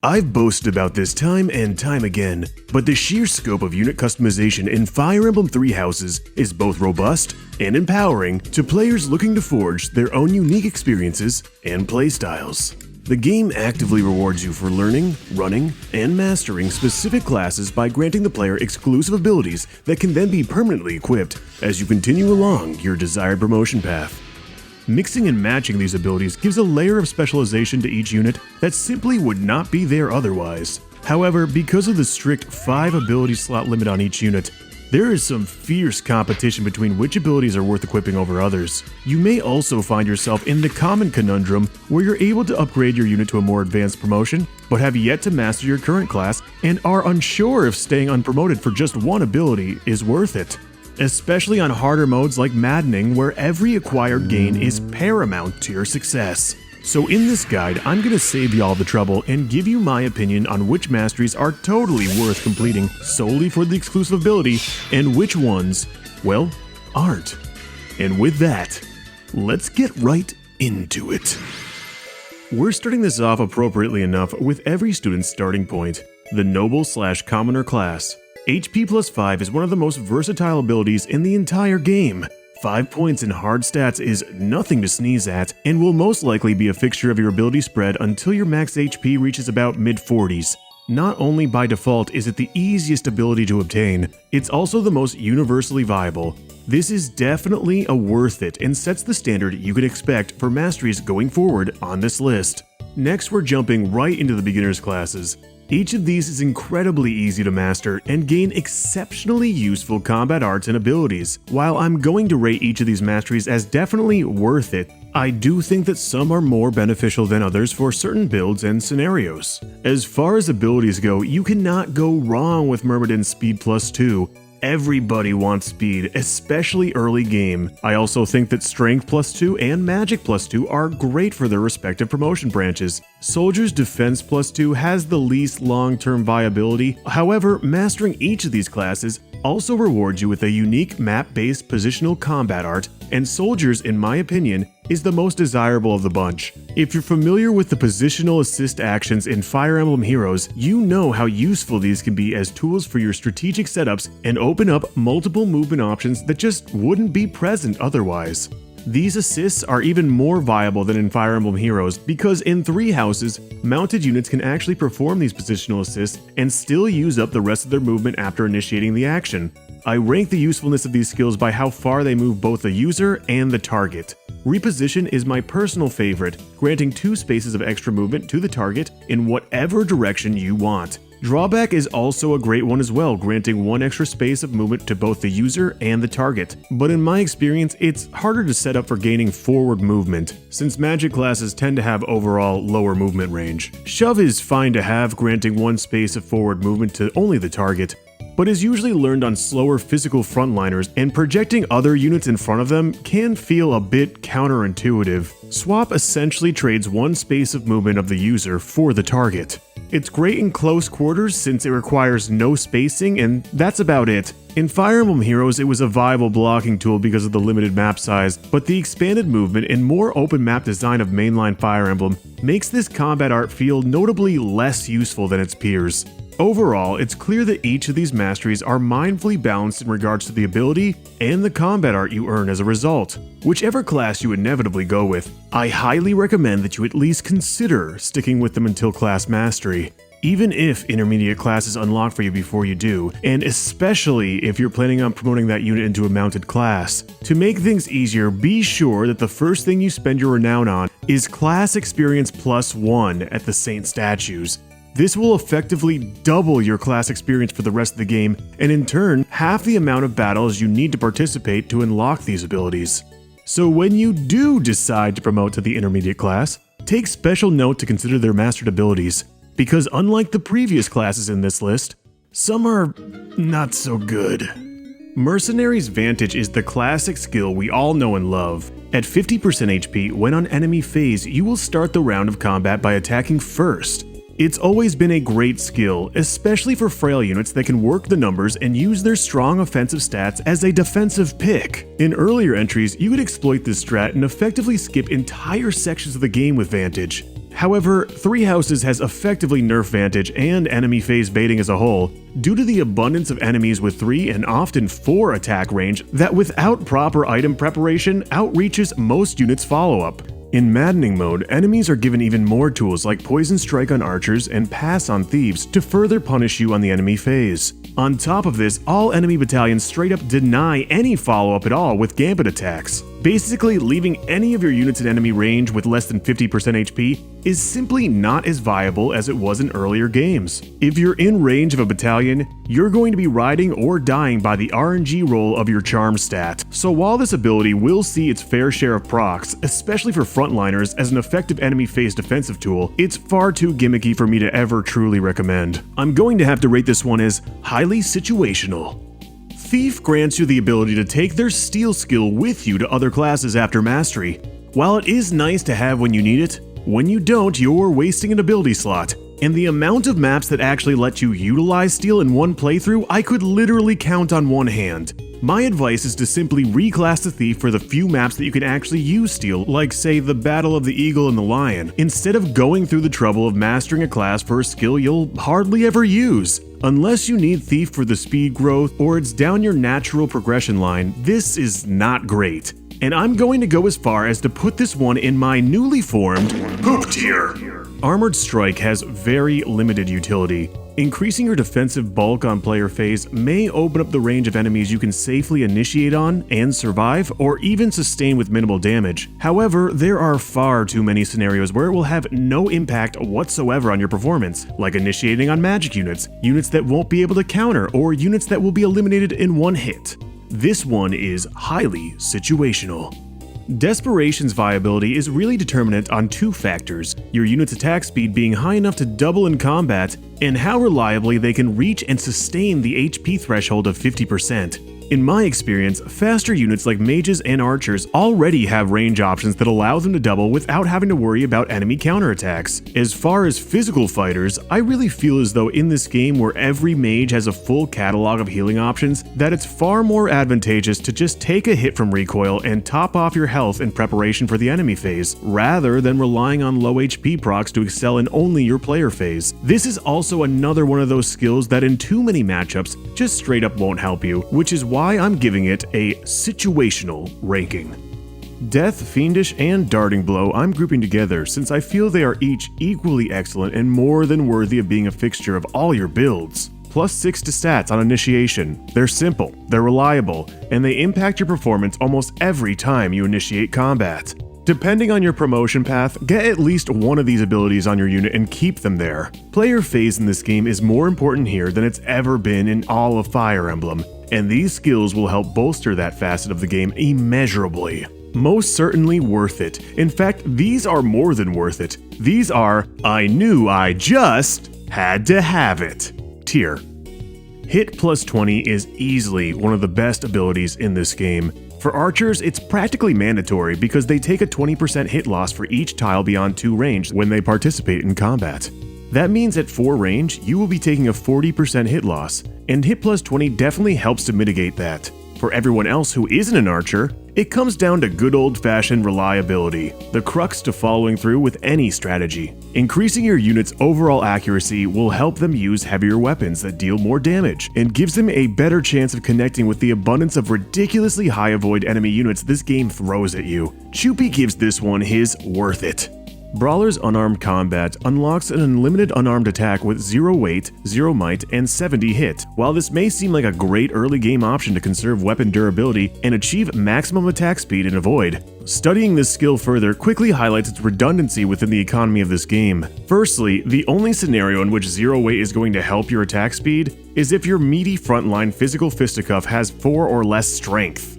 I've boasted about this time and time again, but the sheer scope of unit customization in Fire Emblem Three Houses is both robust and empowering to players looking to forge their own unique experiences and playstyles. The game actively rewards you for learning, running, and mastering specific classes by granting the player exclusive abilities that can then be permanently equipped as you continue along your desired promotion path. Mixing and matching these abilities gives a layer of specialization to each unit that simply would not be there otherwise. However, because of the strict 5 ability slot limit on each unit, there is some fierce competition between which abilities are worth equipping over others. You may also find yourself in the common conundrum where you're able to upgrade your unit to a more advanced promotion, but have yet to master your current class and are unsure if staying unpromoted for just one ability is worth it. Especially on harder modes like Maddening, where every acquired gain is paramount to your success. So in this guide, I'm going to save y'all the trouble and give you my opinion on which masteries are totally worth completing solely for the exclusive ability, and which ones, well, aren't. And with that, let's get right into it. We're starting this off appropriately enough with every student's starting point, the Noble/Commoner class. HP plus 5 is one of the most versatile abilities in the entire game. 5 points in hard stats is nothing to sneeze at, and will most likely be a fixture of your ability spread until your max HP reaches about mid-40s. Not only by default is it the easiest ability to obtain, it's also the most universally viable. This is definitely a worth it and sets the standard you can expect for masteries going forward on this list. Next, we're jumping right into the beginners classes. Each of these is incredibly easy to master and gain exceptionally useful combat arts and abilities. While I'm going to rate each of these masteries as definitely worth it, I do think that some are more beneficial than others for certain builds and scenarios. As far as abilities go, you cannot go wrong with Myrmidon's Speed plus 2. Everybody wants speed, especially early game. I also think that Strength plus 2 and Magic plus 2 are great for their respective promotion branches. Soldier's Defense plus 2 has the least long-term viability. However, mastering each of these classes also rewards you with a unique map-based positional combat art, and Soldier's, in my opinion, is the most desirable of the bunch. If you're familiar with the positional assist actions in Fire Emblem Heroes, you know how useful these can be as tools for your strategic setups and open up multiple movement options that just wouldn't be present otherwise. These assists are even more viable than in Fire Emblem Heroes because in Three Houses, mounted units can actually perform these positional assists and still use up the rest of their movement after initiating the action. I rank the usefulness of these skills by how far they move both the user and the target. Reposition is my personal favorite, granting 2 spaces of extra movement to the target in whatever direction you want. Drawback is also a great one as well, granting 1 extra space of movement to both the user and the target. But in my experience, it's harder to set up for gaining forward movement, since magic classes tend to have overall lower movement range. Shove is fine to have, granting 1 space of forward movement to only the target, but is usually learned on slower physical frontliners, and projecting other units in front of them can feel a bit counterintuitive. Swap essentially trades 1 space of movement of the user for the target. It's great in close quarters since it requires no spacing, and that's about it. In Fire Emblem Heroes, it was a viable blocking tool because of the limited map size, but the expanded movement and more open map design of mainline Fire Emblem makes this combat art feel notably less useful than its peers. Overall, it's clear that each of these masteries are mindfully balanced in regards to the ability and the combat art you earn as a result. Whichever class you inevitably go with, I highly recommend that you at least consider sticking with them until class mastery, even if intermediate class is unlocked for you before you do, and especially if you're planning on promoting that unit into a mounted class. To make things easier, be sure that the first thing you spend your renown on is class experience plus 1 at the Saint statues. This will effectively double your class experience for the rest of the game, and in turn, half the amount of battles you need to participate to unlock these abilities. So when you do decide to promote to the intermediate class, take special note to consider their mastered abilities, because unlike the previous classes in this list, some are not so good. Mercenary's Vantage is the classic skill we all know and love. At 50% HP, when on enemy phase, you will start the round of combat by attacking first. It's always been a great skill, especially for frail units that can work the numbers and use their strong offensive stats as a defensive pick. In earlier entries, you could exploit this strat and effectively skip entire sections of the game with Vantage. However, 3 houses has effectively nerfed Vantage and enemy phase baiting as a whole, due to the abundance of enemies with 3 and often 4 attack range that without proper item preparation outreaches most units' follow-up. In Maddening mode, enemies are given even more tools like Poison Strike on archers and Pass on thieves to further punish you on the enemy phase. On top of this, all enemy battalions straight up deny any follow-up at all with Gambit attacks. Basically, leaving any of your units in enemy range with less than 50% HP is simply not as viable as it was in earlier games. If you're in range of a battalion, you're going to be riding or dying by the RNG roll of your charm stat. So while this ability will see its fair share of procs, especially for frontliners as an effective enemy phase defensive tool, it's far too gimmicky for me to ever truly recommend. I'm going to have to rate this one as highly situational. Thief grants you the ability to take their steal skill with you to other classes after mastery. While it is nice to have when you need it, when you don't, you're wasting an ability slot. And the amount of maps that actually let you utilize steal in one playthrough, I could literally count on one hand. My advice is to simply reclass the Thief for the few maps that you can actually use steal, like say the Battle of the Eagle and the Lion, instead of going through the trouble of mastering a class for a skill you'll hardly ever use. Unless you need Thief for the speed growth or it's down your natural progression line, this is not great. And I'm going to go as far as to put this one in my newly formed poop tier. Armored Strike has very limited utility. Increasing your defensive bulk on player phase may open up the range of enemies you can safely initiate on and survive, or even sustain with minimal damage. However, there are far too many scenarios where it will have no impact whatsoever on your performance, like initiating on magic units, units that won't be able to counter, or units that will be eliminated in one hit. This one is highly situational. Desperation's viability is really determinant on 2 factors: your unit's attack speed being high enough to double in combat, and how reliably they can reach and sustain the HP threshold of 50%. In my experience, faster units like mages and archers already have range options that allow them to double without having to worry about enemy counterattacks. As far as physical fighters, I really feel as though in this game where every mage has a full catalog of healing options, that it's far more advantageous to just take a hit from recoil and top off your health in preparation for the enemy phase, rather than relying on low HP procs to excel in only your player phase. This is also another one of those skills that in too many matchups just straight up won't help you, which is why I'm giving it a situational ranking. Death, Fiendish, and Darting Blow I'm grouping together since I feel they are each equally excellent and more than worthy of being a fixture of all your builds. +6 to stats on initiation. They're simple, they're reliable, and they impact your performance almost every time you initiate combat. Depending on your promotion path, get at least one of these abilities on your unit and keep them there. Player phase in this game is more important here than it's ever been in all of Fire Emblem, and these skills will help bolster that facet of the game immeasurably. Most certainly worth it. In fact, these are more than worth it. These are I knew I just had to have it tier. Hit +20 is easily one of the best abilities in this game. For archers, it's practically mandatory because they take a 20% hit loss for each tile beyond 2 range when they participate in combat. That means at 4 range, you will be taking a 40% hit loss, and hit +20 definitely helps to mitigate that. For everyone else who isn't an archer, it comes down to good old-fashioned reliability, the crux to following through with any strategy. Increasing your unit's overall accuracy will help them use heavier weapons that deal more damage, and gives them a better chance of connecting with the abundance of ridiculously high avoid enemy units this game throws at you. Choopy gives this one his worth it. Brawler's Unarmed Combat unlocks an unlimited unarmed attack with 0 weight, 0 might, and 70 hit. While this may seem like a great early game option to conserve weapon durability and achieve maximum attack speed in Avoid, studying this skill further quickly highlights its redundancy within the economy of this game. Firstly, the only scenario in which 0 weight is going to help your attack speed is if your meaty frontline physical fisticuff has 4 or less strength.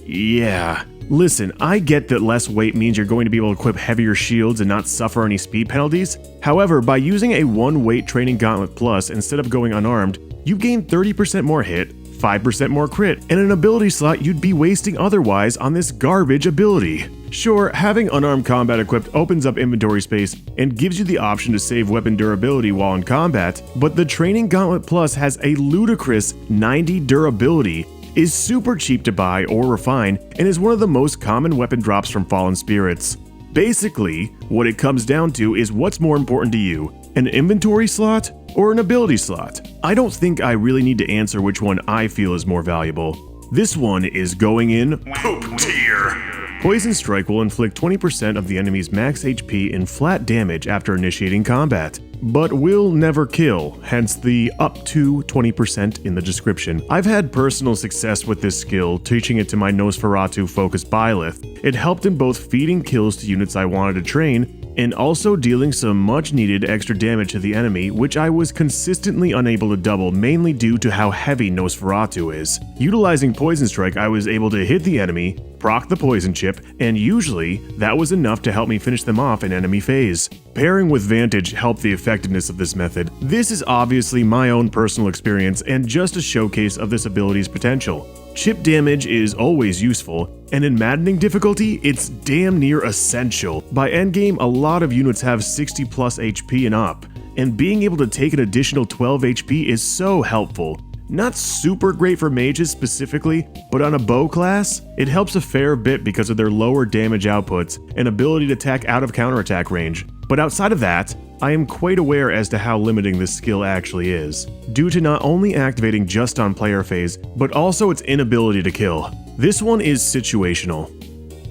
Yeah. Listen, I get that less weight means you're going to be able to equip heavier shields and not suffer any speed penalties. However, by using a 1 weight training gauntlet plus instead of going unarmed, you gain 30% more hit, 5% more crit, and an ability slot you'd be wasting otherwise on this garbage ability. Sure, having unarmed combat equipped opens up inventory space and gives you the option to save weapon durability while in combat, but the training gauntlet plus has a ludicrous 90 durability, is super cheap to buy or refine, and is one of the most common weapon drops from Fallen Spirits. Basically, what it comes down to is what's more important to you, an inventory slot or an ability slot? I don't think I really need to answer which one I feel is more valuable. This one is going in poop tier. Poison Strike will inflict 20% of the enemy's max HP in flat damage after initiating combat, but will never kill, hence the up to 20% in the description. I've had personal success with this skill, teaching it to my Nosferatu focused Byleth. It helped in both feeding kills to units I wanted to train, and also dealing some much needed extra damage to the enemy, which I was consistently unable to double, mainly due to how heavy Nosferatu is. Utilizing Poison Strike, I was able to hit the enemy, proc the poison chip, and usually that was enough to help me finish them off in enemy phase. Pairing with Vantage helped the effectiveness of this method. This is obviously my own personal experience and just a showcase of this ability's potential. Chip damage is always useful, and in maddening difficulty, it's damn near essential. By endgame, a lot of units have 60 plus HP and up, and being able to take an additional 12 HP is so helpful. Not super great for mages specifically, but on a bow class, it helps a fair bit because of their lower damage outputs and ability to attack out of counterattack range. But outside of that, I am quite aware as to how limiting this skill actually is, due to not only activating just on player phase, but also its inability to kill. This one is situational.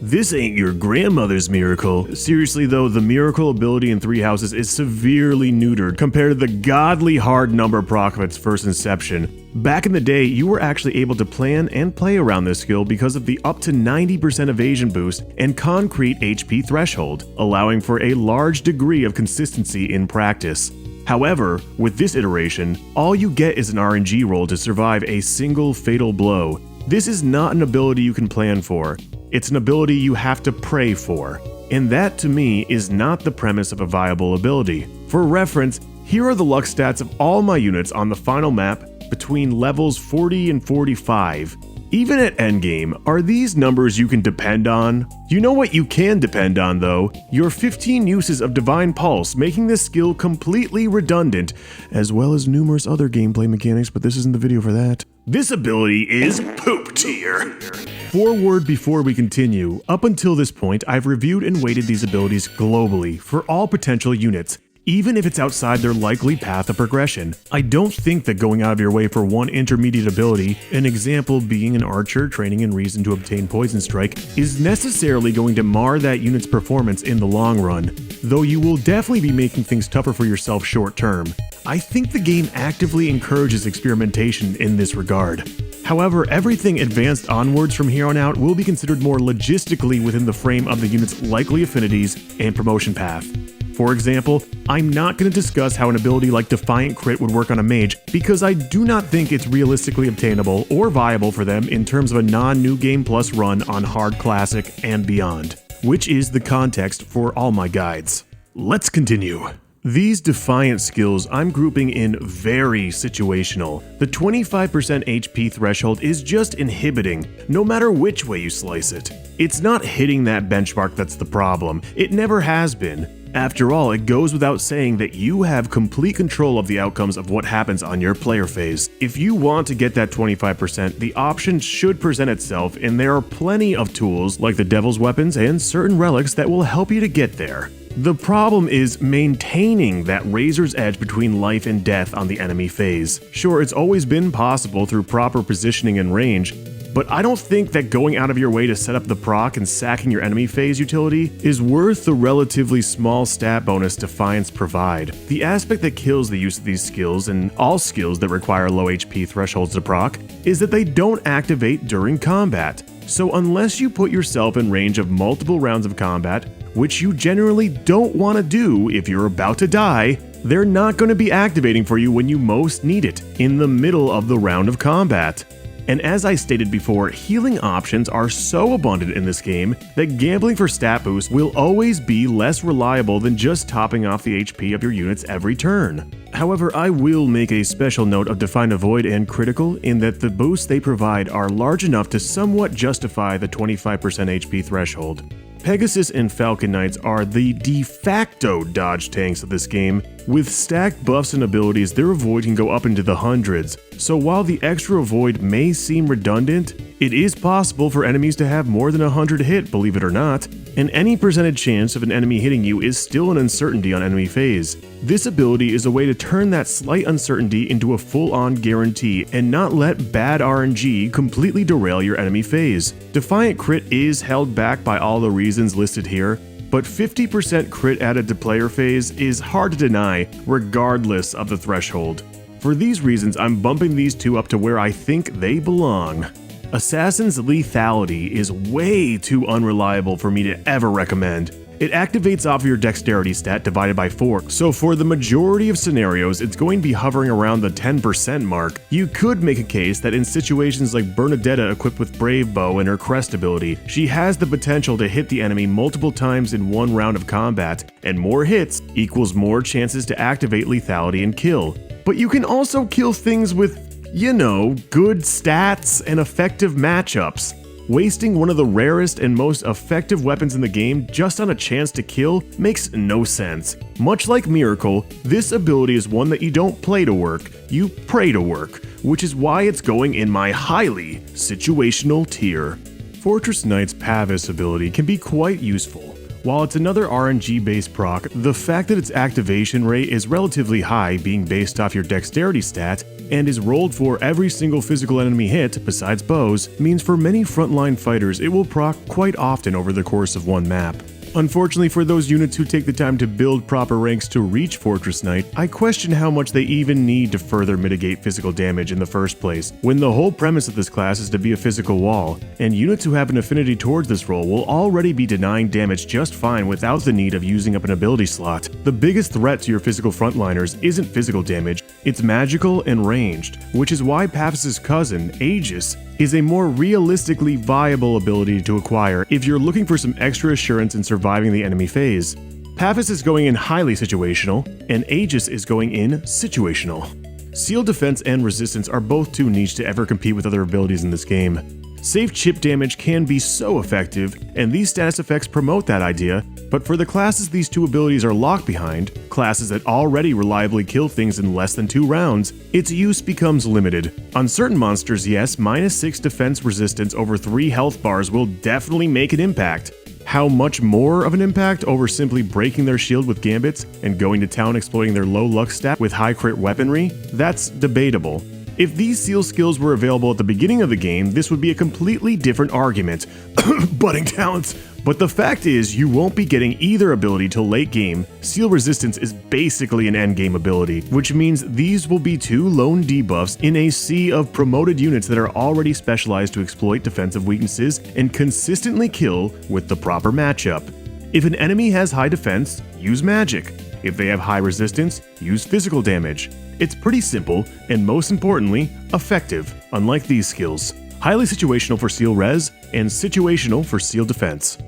This ain't your grandmother's miracle. Seriously though, the miracle ability in Three Houses is severely neutered compared to the godly hard number proc of its first inception. Back in the day, you were actually able to plan and play around this skill because of the up to 90% evasion boost and concrete HP threshold, allowing for a large degree of consistency in practice. However, with this iteration, all you get is an RNG roll to survive a single fatal blow. This is not an ability you can plan for. It's an ability you have to pray for. And that, to me, is not the premise of a viable ability. For reference, here are the luck stats of all my units on the final map between levels 40 and 45. Even at endgame, are these numbers you can depend on? You know what you can depend on though? Your 15 uses of Divine Pulse, making this skill completely redundant, as well as numerous other gameplay mechanics, but this isn't the video for that. This ability is poop tier. Forward before we continue, up until this point I've reviewed and weighted these abilities globally for all potential units, even if it's outside their likely path of progression. I don't think that going out of your way for one intermediate ability, an example being an archer training in reason to obtain Poison Strike, is necessarily going to mar that unit's performance in the long run, though you will definitely be making things tougher for yourself short term. I think the game actively encourages experimentation in this regard. However, everything advanced onwards from here on out will be considered more logistically within the frame of the unit's likely affinities and promotion path. For example, I'm not going to discuss how an ability like Defiant Crit would work on a mage because I do not think it's realistically obtainable or viable for them in terms of a non-New Game Plus run on Hard Classic and beyond, which is the context for all my guides. Let's continue. These Defiant skills I'm grouping in very situational. The 25% HP threshold is just inhibiting, no matter which way you slice it. It's not hitting that benchmark that's the problem. It never has been. After all, it goes without saying that you have complete control of the outcomes of what happens on your player phase. If you want to get that 25%, the option should present itself, and there are plenty of tools like the Devil's Weapons and certain relics that will help you to get there. The problem is maintaining that razor's edge between life and death on the enemy phase. Sure, it's always been possible through proper positioning and range, but I don't think that going out of your way to set up the proc and sacking your enemy phase utility is worth the relatively small stat bonus Defiance provide. The aspect that kills the use of these skills, and all skills that require low HP thresholds to proc, is that they don't activate during combat. So unless you put yourself in range of multiple rounds of combat, which you generally don't want to do if you're about to die, they're not going to be activating for you when you most need it, in the middle of the round of combat. And as I stated before, healing options are so abundant in this game that gambling for stat boost will always be less reliable than just topping off the HP of your units every turn. However, I will make a special note of Define a Void and Critical in that the boosts they provide are large enough to somewhat justify the 25% HP threshold. Pegasus and Falcon Knights are the de facto dodge tanks of this game. With stacked buffs and abilities, their avoid can go up into the hundreds, so while the extra avoid may seem redundant, it is possible for enemies to have more than 100 hit, believe it or not. and any percentage chance of an enemy hitting you is still an uncertainty on enemy phase. This ability is a way to turn that slight uncertainty into a full-on guarantee and not let bad RNG completely derail your enemy phase. Defiant crit is held back by all the reasons listed here, but 50% crit added to player phase is hard to deny regardless of the threshold. For these reasons, I'm bumping these two up to where I think they belong. Assassin's lethality is way too unreliable for me to ever recommend. It activates off your dexterity stat divided by 4, so for the majority of scenarios it's going to be hovering around the 10% mark. You could make a case that in situations like Bernadetta equipped with Brave Bow and her crest ability, she has the potential to hit the enemy multiple times in one round of combat, and more hits equals more chances to activate lethality and kill. But you can also kill things with, good stats and effective matchups. Wasting one of the rarest and most effective weapons in the game just on a chance to kill makes no sense. Much like Miracle, this ability is one that you don't play to work, you pray to work, which is why it's going in my highly situational tier. Fortress Knight's Pavis ability can be quite useful. While it's another RNG-based proc, the fact that its activation rate is relatively high, being based off your dexterity stat, and is rolled for every single physical enemy hit besides bows, means for many frontline fighters it will proc quite often over the course of one map. Unfortunately for those units who take the time to build proper ranks to reach Fortress Knight, I question how much they even need to further mitigate physical damage in the first place, when the whole premise of this class is to be a physical wall, and units who have an affinity towards this role will already be denying damage just fine without the need of using up an ability slot. The biggest threat to your physical frontliners isn't physical damage, it's magical and ranged, which is why Pavis's cousin, Aegis, is a more realistically viable ability to acquire if you're looking for some extra assurance in surviving the enemy phase. Pavis is going in highly situational, and Aegis is going in situational. Seal defense and resistance are both too niche to ever compete with other abilities in this game. Safe chip damage can be so effective, and these status effects promote that idea, but for the classes these two abilities are locked behind, classes that already reliably kill things in less than 2 rounds, its use becomes limited. On certain monsters, yes, -6 defense resistance over 3 health bars will definitely make an impact. How much more of an impact over simply breaking their shield with gambits and going to town exploiting their low luck stat with high crit weaponry? That's debatable. If these seal skills were available at the beginning of the game, this would be a completely different argument. Budding talents. But the fact is, you won't be getting either ability till late game. Seal resistance is basically an endgame ability, which means these will be 2 lone debuffs in a sea of promoted units that are already specialized to exploit defensive weaknesses and consistently kill with the proper matchup. If an enemy has high defense, use magic. If they have high resistance, use physical damage. It's pretty simple, and most importantly, effective, unlike these skills. Highly situational for seal res, and situational for seal defense.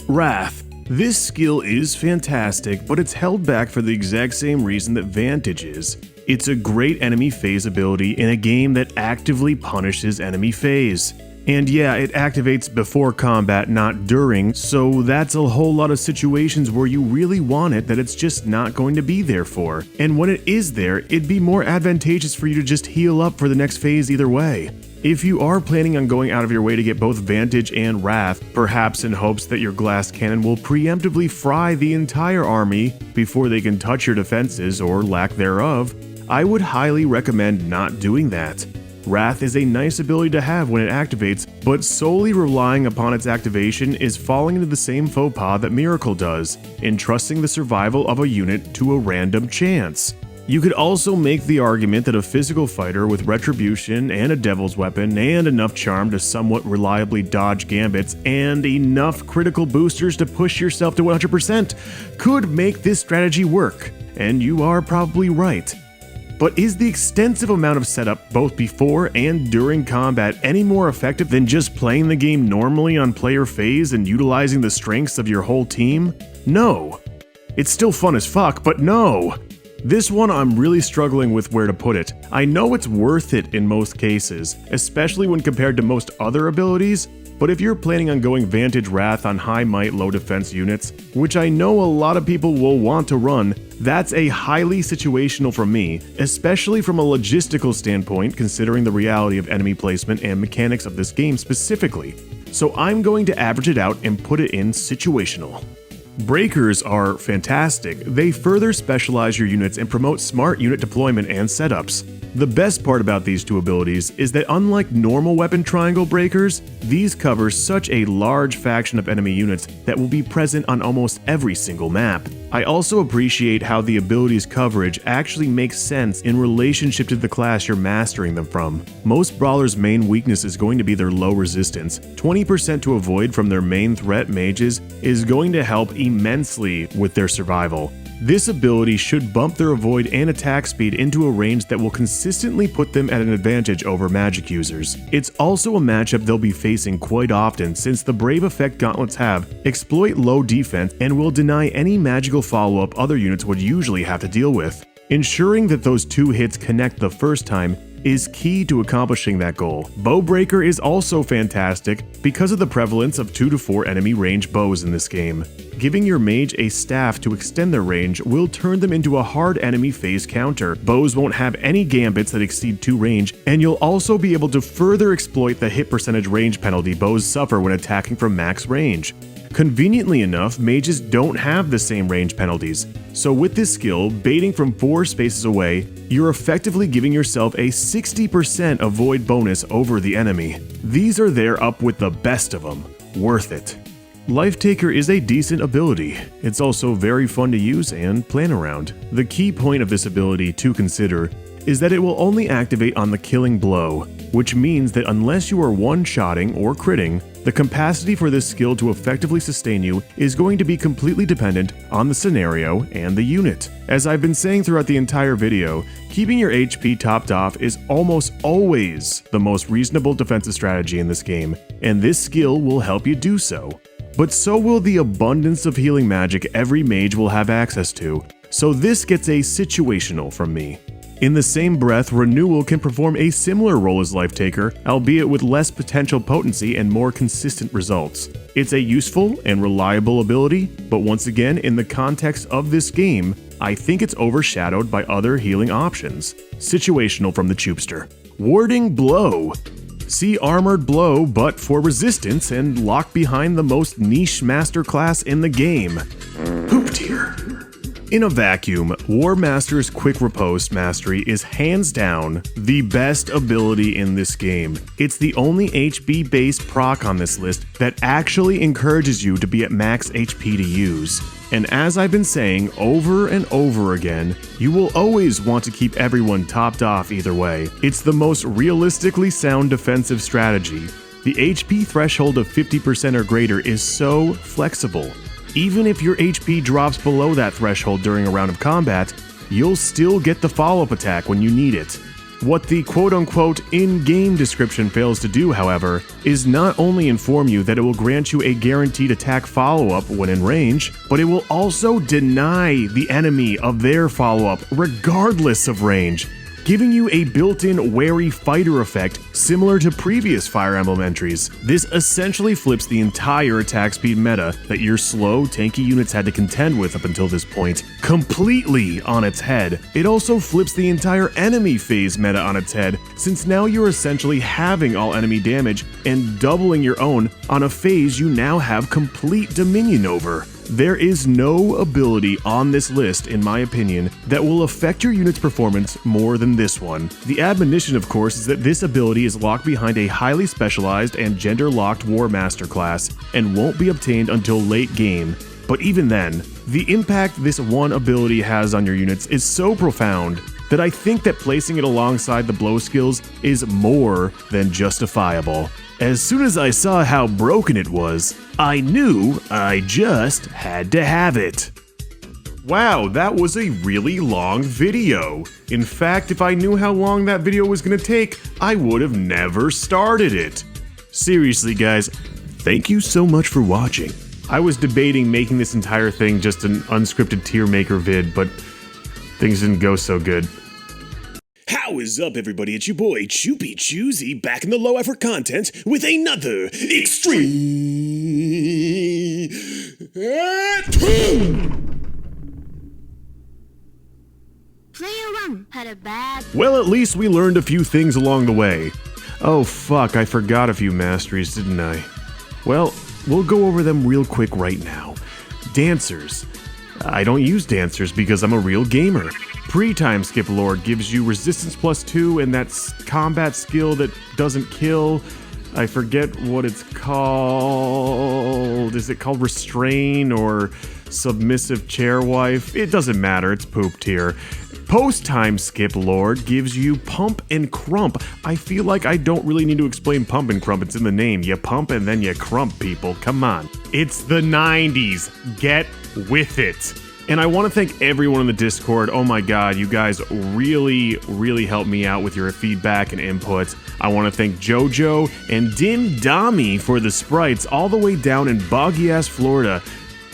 Wrath. This skill is fantastic, but it's held back for the exact same reason that Vantage is. It's a great enemy phase ability in a game that actively punishes enemy phase. And yeah, it activates before combat, not during, so that's a whole lot of situations where you really want it that it's just not going to be there for. And when it is there, it'd be more advantageous for you to just heal up for the next phase either way. If you are planning on going out of your way to get both Vantage and Wrath, perhaps in hopes that your glass cannon will preemptively fry the entire army before they can touch your defenses or lack thereof, I would highly recommend not doing that. Wrath is a nice ability to have when it activates, but solely relying upon its activation is falling into the same faux pas that Miracle does, entrusting the survival of a unit to a random chance. You could also make the argument that a physical fighter with Retribution and a Devil's Weapon and enough charm to somewhat reliably dodge gambits and enough critical boosters to push yourself to 100% could make this strategy work, and you are probably right. But is the extensive amount of setup both before and during combat any more effective than just playing the game normally on player phase and utilizing the strengths of your whole team? No. It's still fun as fuck, but no. This one I'm really struggling with where to put it. I know it's worth it in most cases, especially when compared to most other abilities, but if you're planning on going Vantage Wrath on high might low defense units, which I know a lot of people will want to run, that's a highly situational for me, especially from a logistical standpoint considering the reality of enemy placement and mechanics of this game specifically. so I'm going to average it out and put it in situational. Breakers are fantastic. They further specialize your units and promote smart unit deployment and setups. The best part about these two abilities is that unlike normal weapon triangle breakers, these cover such a large faction of enemy units that will be present on almost every single map. I also appreciate how the ability's coverage actually makes sense in relationship to the class you're mastering them from. Most brawlers' main weakness is going to be their low resistance. 20% to avoid from their main threat mages is going to help immensely with their survival. This ability should bump their avoid and attack speed into a range that will consistently put them at an advantage over magic users. It's also a matchup they'll be facing quite often since the Brave effect gauntlets have exploit low defense and will deny any magical follow-up other units would usually have to deal with. Ensuring that those two hits connect the first time is key to accomplishing that goal. Bowbreaker is also fantastic because of the prevalence of 2 to 4 enemy range bows in this game. Giving your mage a staff to extend their range will turn them into a hard enemy phase counter. Bows won't have any gambits that exceed 2 range, and you'll also be able to further exploit the hit percentage range penalty bows suffer when attacking from max range. Conveniently enough, mages don't have the same range penalties, so with this skill, baiting from 4 spaces away, you're effectively giving yourself a 60% avoid bonus over the enemy. These are there up with the best of them. Worth it. Life Taker is a decent ability. It's also very fun to use and plan around. The key point of this ability to consider is that it will only activate on the killing blow, which means that unless you are one-shotting or critting, the capacity for this skill to effectively sustain you is going to be completely dependent on the scenario and the unit. As I've been saying throughout the entire video, keeping your HP topped off is almost always the most reasonable defensive strategy in this game, and this skill will help you do so. But so will the abundance of healing magic every mage will have access to, so this gets a situational from me. In the same breath, Renewal can perform a similar role as Life Taker, albeit with less potential potency and more consistent results. It's a useful and reliable ability, but once again, in the context of this game, I think it's overshadowed by other healing options. Situational from the Choopster. Warding Blow. See Armored Blow, but for resistance and lock behind the most niche master class in the game. Poop tier. In a vacuum, War Master's Quick Riposte mastery is hands down the best ability in this game. It's the only HP based proc on this list that actually encourages you to be at max HP to use. And as I've been saying over and over again, you will always want to keep everyone topped off either way. It's the most realistically sound defensive strategy. The HP threshold of 50% or greater is so flexible. Even if your HP drops below that threshold during a round of combat, you'll still get the follow-up attack when you need it. What the quote-unquote in-game description fails to do, however, is not only inform you that it will grant you a guaranteed attack follow-up when in range, but it will also deny the enemy of their follow-up regardless of range, giving you a built-in wary fighter effect similar to previous Fire Emblem entries. This essentially flips the entire attack speed meta that your slow, tanky units had to contend with up until this point completely on its head. It also flips the entire enemy phase meta on its head, since now you're essentially halving all enemy damage and doubling your own on a phase you now have complete dominion over. There is no ability on this list, in my opinion, that will affect your unit's performance more than this one. The admonition, of course, is that this ability is locked behind a highly specialized and gender-locked War Master class and won't be obtained until late game. But even then, the impact this one ability has on your units is so profound that I think that placing it alongside the blow skills is more than justifiable. As soon as I saw how broken it was, I knew I just had to have it. Wow, that was a really long video. In fact, if I knew how long that video was gonna take, I would have never started it. Seriously guys, thank you so much for watching. I was debating making this entire thing just an unscripted tier maker vid, but things didn't go so good. How is up, everybody? It's your boy, Choopy Choosy, back in the low effort content with another extreme. Player 1 had a bad. Well, at least we learned a few things along the way. Oh fuck, I forgot a few masteries, didn't I? Well, we'll go over them real quick right now. Dancers. I don't use dancers because I'm a real gamer. Pre-time skip lord gives you resistance +2 and that's combat skill that doesn't kill. I forget what it's called. Is it called restrain or submissive chair wife? It doesn't matter, it's pooped here. Post-time skip lord gives you pump and crump. I feel like I don't really need to explain pump and crump, it's in the name. You pump and then you crump, people, come on. It's the 90s, get with it. And I want to thank everyone in the Discord. Oh my god, you guys really helped me out with your feedback and input. I want to thank Jojo and Dim Dami for the sprites all the way down in boggy-ass Florida.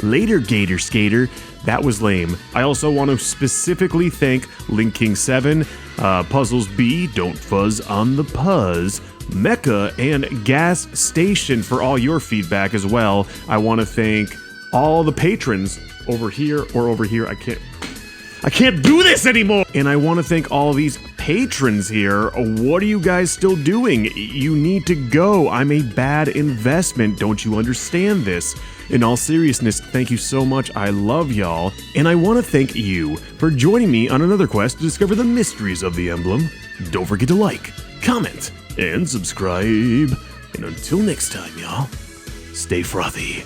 Later, Gator Skater. That was lame. I also want to specifically thank Link King 7, Puzzles B, Don't Fuzz on the Puzz, Mecha, and Gas Station for all your feedback as well. I want to thank all the patrons over here or over here. I can't do this anymore! And I want to thank all these patrons here. What are you guys still doing? You need to go. I'm a bad investment. Don't you understand this? In all seriousness, thank you so much. I love y'all. And I want to thank you for joining me on another quest to discover the mysteries of the emblem. Don't forget to like, comment, and subscribe. And until next time, y'all, stay frothy.